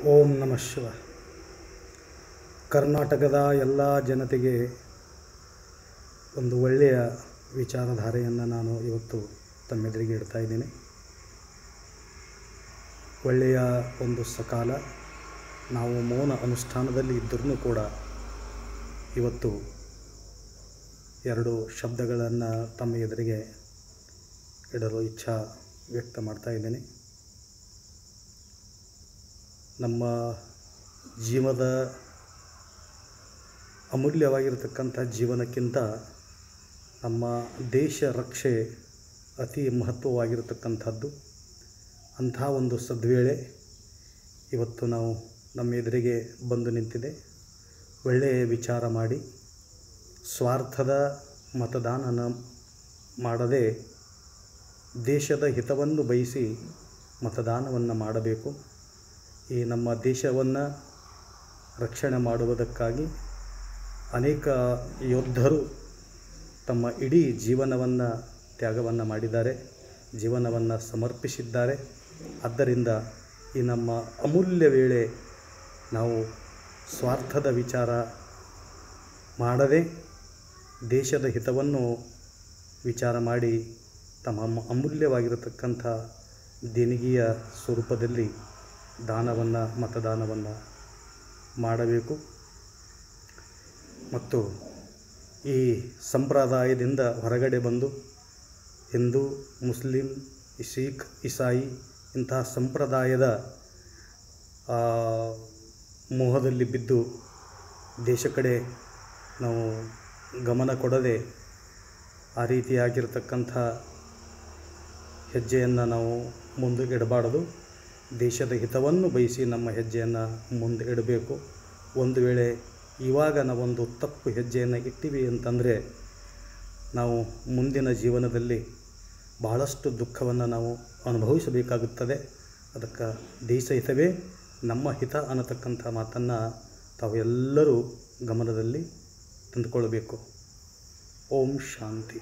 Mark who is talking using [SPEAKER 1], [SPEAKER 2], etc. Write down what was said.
[SPEAKER 1] ಓಂ ನಮಃ ಶಿವ. ಕರ್ನಾಟಕದ ಎಲ್ಲ ಜನತೆಗೆ ಒಂದು ಒಳ್ಳೆಯ ವಿಚಾರಧಾರೆಯನ್ನು ನಾನು ಇವತ್ತು ತಮ್ಮೆದುರಿಗೆ ಇಡ್ತಾ ಇದ್ದೀನಿ. ಒಳ್ಳೆಯ ಒಂದು ಸಕಾಲ. ನಾವು ಮೌನ ಅನುಷ್ಠಾನದಲ್ಲಿ ಇದ್ದರೂ ಕೂಡ ಇವತ್ತು ಎರಡು ಶಬ್ದಗಳನ್ನು ತಮ್ಮ ಎದುರಿಗೆ ಇಡಲು ಇಚ್ಛಾ ವ್ಯಕ್ತ ಮಾಡ್ತಾ ಇದ್ದೀನಿ. ನಮ್ಮ ಜೀವದ ಅಮೂಲ್ಯವಾಗಿರತಕ್ಕಂಥ ಜೀವನಕ್ಕಿಂತ ನಮ್ಮ ದೇಶ ರಕ್ಷೆ ಅತಿ ಮಹತ್ವವಾಗಿರತಕ್ಕಂಥದ್ದು. ಅಂಥ ಒಂದು ಸದ್ವೇಳೆ ಇವತ್ತು ನಾವು ನಮ್ಮ ಎದುರಿಗೆ ಬಂದು ನಿಂತಿದೆ. ಒಳ್ಳೆಯ ವಿಚಾರ ಮಾಡಿ ಸ್ವಾರ್ಥದ ಮತದಾನ ಮಾಡದೆ ದೇಶದ ಹಿತವನ್ನು ಬಯಸಿ ಮತದಾನವನ್ನು ಮಾಡಬೇಕು. ಈ ನಮ್ಮ ದೇಶವನ್ನು ರಕ್ಷಣೆ ಮಾಡುವುದಕ್ಕಾಗಿ ಅನೇಕ ಯೋಧರು ತಮ್ಮ ಇಡೀ ಜೀವನವನ್ನು ತ್ಯಾಗವನ್ನು ಮಾಡಿದ್ದಾರೆ, ಜೀವನವನ್ನು ಸಮರ್ಪಿಸಿದ್ದಾರೆ. ಆದ್ದರಿಂದ ಈ ನಮ್ಮ ಅಮೂಲ್ಯ ವೇಳೆ ನಾವು ಸ್ವಾರ್ಥದ ವಿಚಾರ ಮಾಡದೆ ದೇಶದ ಹಿತವನ್ನು ವಿಚಾರ ಮಾಡಿ ತಮ್ಮ ಅಮೂಲ್ಯವಾಗಿರತಕ್ಕಂಥ ದೇಣಿಗೆಯ ಸ್ವರೂಪದಲ್ಲಿ ಮತದಾನವನ್ನು ಮಾಡಬೇಕು. ಮತ್ತು ಈ ಸಂಪ್ರದಾಯದಿಂದ ಹೊರಗಡೆ ಬಂದು ಹಿಂದೂ, ಮುಸ್ಲಿಂ, ಸಿಖ್, ಇಸಾಯಿ ಇಂತಹ ಸಂಪ್ರದಾಯದ ಮೋಹದಲ್ಲಿ ಬಿದ್ದು ದೇಶ ಕಡೆ ನಾವು ಗಮನ ಕೊಡದೆ ಆ ರೀತಿಯಾಗಿರ್ತಕ್ಕಂಥ ಹೆಜ್ಜೆಯನ್ನು ನಾವು ಮುಂದೆ ಇಡಬಾರದು. ದೇಶದ ಹಿತವನ್ನು ಬಯಸಿ ನಮ್ಮ ಹೆಜ್ಜೆಯನ್ನು ಮುಂದೆ ಇಡಬೇಕು. ಒಂದು ವೇಳೆ ಇವಾಗ ನಾವೊಂದು ತಪ್ಪು ಹೆಜ್ಜೆಯನ್ನು ಇಟ್ಟಿವಿ ಅಂತಂದರೆ ನಾವು ಮುಂದಿನ ಜೀವನದಲ್ಲಿ ಬಹಳಷ್ಟು ದುಃಖವನ್ನು ನಾವು ಅನುಭವಿಸಬೇಕಾಗುತ್ತದೆ. ಅದಕ್ಕೆ ದೇಶ ಹಿತವೇ ನಮ್ಮ ಹಿತ ಅನ್ನತಕ್ಕಂಥ ಮಾತನ್ನು ತಾವು ಎಲ್ಲರೂ ಗಮನದಲ್ಲಿ ತಂದುಕೊಳ್ಳಬೇಕು. ಓಂ ಶಾಂತಿ.